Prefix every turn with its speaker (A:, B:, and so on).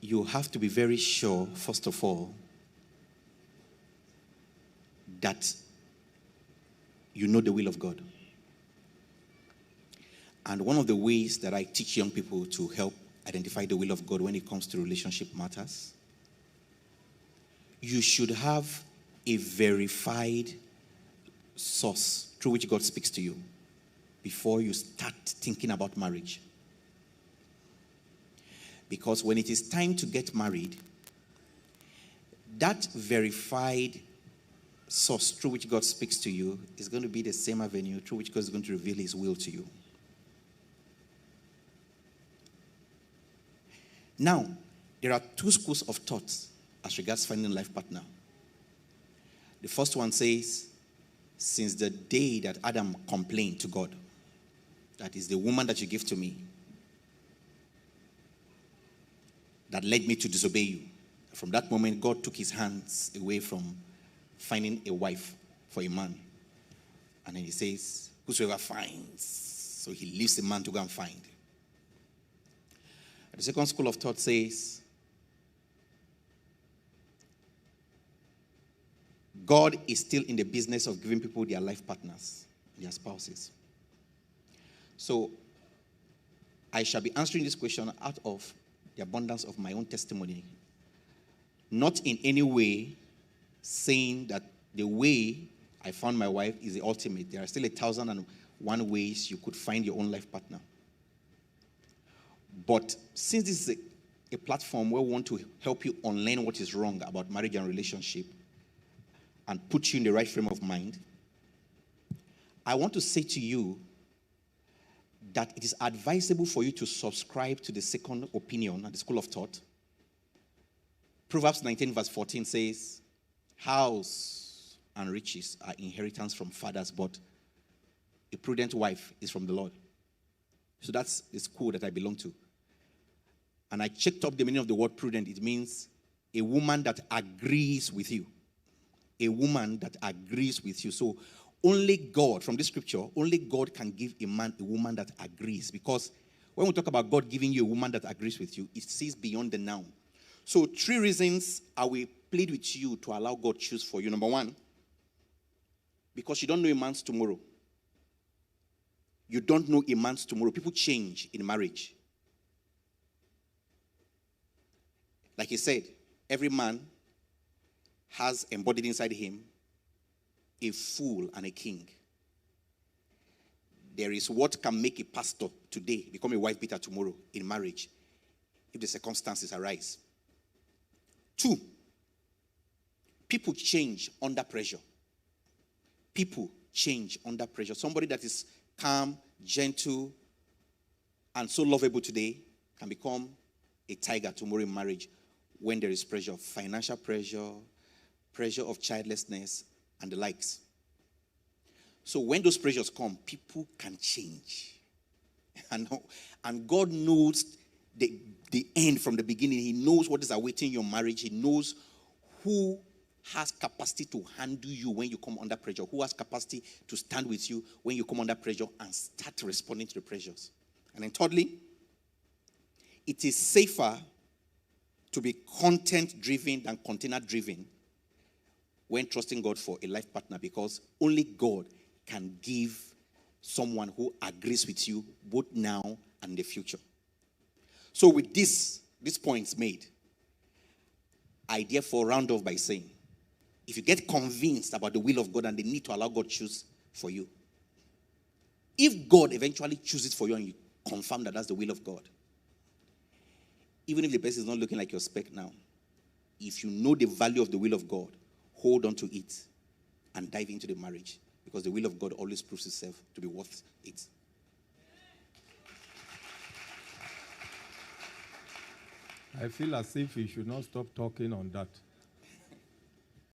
A: you have to be very sure, first of all, that you know the will of God. And one of the ways that I teach young people to help identify the will of God when it comes to relationship matters, you should have a verified source through which God speaks to you before you start thinking about marriage. Because when it is time to get married, that verified source through which God speaks to you is going to be the same avenue through which God is going to reveal his will to you. Now, there are two schools of thought as regards finding a life partner. The first one says, since the day that Adam complained to God, that is the woman that you give to me, that led me to disobey you. From that moment, God took his hands away from finding a wife for a man. And then he says, whosoever finds. So he leaves the man to go and find. The second school of thought says, God is still in the business of giving people their life partners, their spouses. So I shall be answering this question out of the abundance of my own testimony, not in any way saying that the way I found my wife is the ultimate. There are still 1,001 ways you could find your own life partner. But since this is a platform where we want to help you unlearn what is wrong about marriage and relationship and put you in the right frame of mind, I want to say to you that it is advisable for you to subscribe to the second opinion and the school of thought. Proverbs 19 verse 14 says, house and riches are inheritance from fathers, but a prudent wife is from the Lord. So that's the school that I belong to. And I checked up the meaning of the word prudent. It means a woman that agrees with you. A woman that agrees with you. So only God, from this scripture, only God can give a man a woman that agrees. Because when we talk about God giving you a woman that agrees with you, it sees beyond the noun. So 3 reasons I will plead with you to allow God choose for you. Number 1, because you don't know a man's tomorrow. You don't know a man's tomorrow. People change in marriage. Like he said, every man has embodied inside him a fool and a king. There is what can make a pastor today become a wife beater tomorrow in marriage if the circumstances arise. 2, people change under pressure. People change under pressure. Somebody that is calm, gentle, and so lovable today can become a tiger tomorrow in marriage when there is pressure, financial pressure, pressure of childlessness, and the likes. So when those pressures come, people can change. And God knows the end from the beginning. He knows what is awaiting your marriage. He knows who has capacity to handle you when you come under pressure, who has capacity to stand with you when you come under pressure and start responding to the pressures. And then thirdly, it is safer to be content-driven than container-driven when trusting God for a life partner, because only God can give someone who agrees with you both now and in the future. So with these points made, I therefore round off by saying, if you get convinced about the will of God and the need to allow God choose for you, if God eventually chooses for you and you confirm that that's the will of God, even if the person is not looking like your spec now, if you know the value of the will of God, hold on to it and dive into the marriage, because the will of God always proves itself to be worth it.
B: I feel as if we should not stop talking on that.